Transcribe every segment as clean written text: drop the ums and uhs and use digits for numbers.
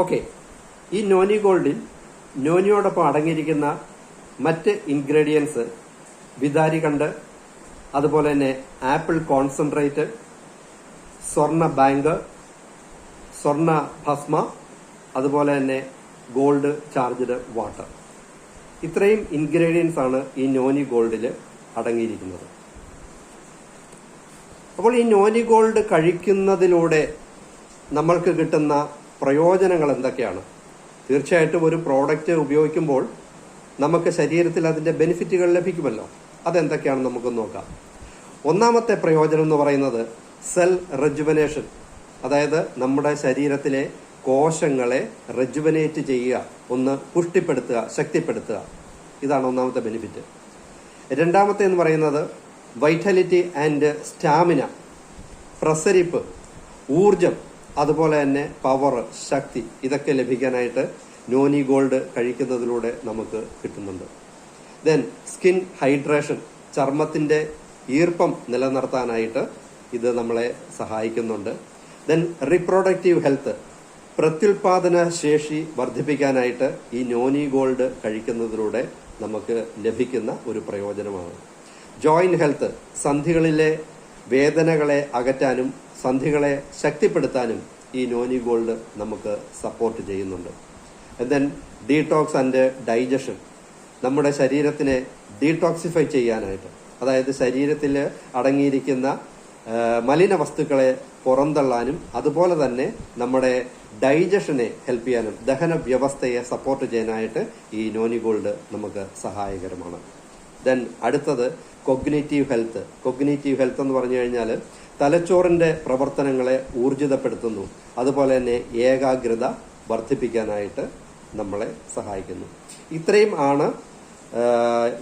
Okay, ഈ noni ഗോൾഡിൽ നോനിയോടൊപ്പം അടങ്ങിയിരിക്കുന്ന മറ്റ് ഇൻഗ്രീഡിയൻസ് വിതാരി കണ്ട്, അതുപോലെ തന്നെ ആപ്പിൾ കോൺസെൻട്രേറ്റ്, സ്വർണ്ണ ബാങ്ക്, സ്വർണ്ണ ഭസ്മ, അതുപോലെ തന്നെ ഗോൾഡ് ചാർജ്ഡ് വാട്ടർ. ഇത്രയും ഇൻഗ്രീഡിയൻസ് ആണ് ഈ നോനി ഗോൾഡിൽ അടങ്ങിയിരിക്കുന്നത്. അപ്പോൾ ഈ നോനി ഗോൾഡ് കഴിക്കുന്നതിലൂടെ നമ്മൾക്ക് കിട്ടുന്ന പ്രയോജനങ്ങൾ എന്തൊക്കെയാണ്? തീർച്ചയായിട്ടും ഒരു പ്രോഡക്റ്റ് ഉപയോഗിക്കുമ്പോൾ നമുക്ക് ശരീരത്തിൽ അതിന്റെ ബെനിഫിറ്റുകൾ ലഭിക്കുമല്ലോ. അതെന്തൊക്കെയാണെന്ന് നമുക്ക് നോക്കാം. ഒന്നാമത്തെ പ്രയോജനം എന്ന് പറയുന്നത് സെൽ റെജുവനേഷൻ, അതായത് നമ്മുടെ ശരീരത്തിലെ കോശങ്ങളെ റെജുവനേറ്റ് ചെയ്യുക, ഒന്ന് പുഷ്ടിപ്പെടുത്തുക, ശക്തിപ്പെടുത്തുക. ഇതാണ് ഒന്നാമത്തെ ബെനിഫിറ്റ്. രണ്ടാമത്തെ എന്ന് പറയുന്നത് വൈറ്റാലിറ്റി ആൻഡ് സ്റ്റാമിന, പ്രസരിപ്പ്, ഊർജം, അതുപോലെ തന്നെ പവർ, ശക്തി, ഇതൊക്കെ ലഭിക്കാനായിട്ട് നോനി ഗോൾഡ് കഴിക്കുന്നതിലൂടെ നമുക്ക് കിട്ടുന്നുണ്ട്. ദെൻ സ്കിൻ ഹൈഡ്രേഷൻ, ചർമ്മത്തിന്റെ ഈർപ്പം നിലനിർത്താനായിട്ട് ഇത് നമ്മളെ സഹായിക്കുന്നുണ്ട്. ദെൻ റീപ്രൊഡക്റ്റീവ് ഹെൽത്ത്, പ്രത്യുൽപാദന ശേഷി വർദ്ധിപ്പിക്കാനായിട്ട് ഈ നോനി ഗോൾഡ് കഴിക്കുന്നതിലൂടെ നമുക്ക് ലഭിക്കുന്ന ഒരു പ്രയോജനമാണ്. ജോയിന്റ് ഹെൽത്ത്, സന്ധികളിലെ വേദനകളെ അകറ്റാനും സന്ധികളെ ശക്തിപ്പെടുത്താനും ഈ നോനി ഗോൾഡ് നമുക്ക് സപ്പോർട്ട് ചെയ്യുന്നുണ്ട്. ദെൻ ഡീടോക്സ് ആൻഡ് ഡൈജഷൻ, നമ്മുടെ ശരീരത്തിനെ ഡീടോക്സിഫൈ ചെയ്യാനായിട്ട്, അതായത് ശരീരത്തിൽ അടങ്ങിയിരിക്കുന്ന മലിന വസ്തുക്കളെ പുറന്തള്ളാനും അതുപോലെ തന്നെ നമ്മുടെ ഡൈജഷനെ ഹെൽപ്പ് ചെയ്യാനും ദഹന വ്യവസ്ഥയെ സപ്പോർട്ട് ചെയ്യാനായിട്ട് ഈ നോനി ഗോൾഡ് നമുക്ക് സഹായകരമാണ്. ദെൻ അടുത്തത് കൊഗ്നേറ്റീവ് ഹെൽത്ത്. കൊഗ്നേറ്റീവ് ഹെൽത്ത് എന്ന് പറഞ്ഞു കഴിഞ്ഞാൽ തലച്ചോറിന്റെ പ്രവർത്തനങ്ങളെ ഊർജിതപ്പെടുത്തുന്നു, അതുപോലെ തന്നെ ഏകാഗ്രത വർദ്ധിപ്പിക്കാനായിട്ട് നമ്മളെ സഹായിക്കുന്നു. ഇത്രയും ആണ്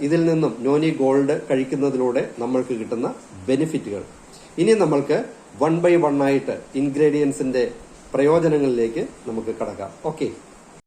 ഇതിൽ നിന്നും നോനി ഗോൾഡ് കഴിക്കുന്നതിലൂടെ നമ്മൾക്ക് കിട്ടുന്ന ബെനിഫിറ്റുകൾ. ഇനി നമ്മൾക്ക് 1 by 1 ആയിട്ട് ഇൻഗ്രീഡിയൻസിന്റെ പ്രയോജനങ്ങളിലേക്ക് നമുക്ക് കടക്കാം. ഓക്കെ.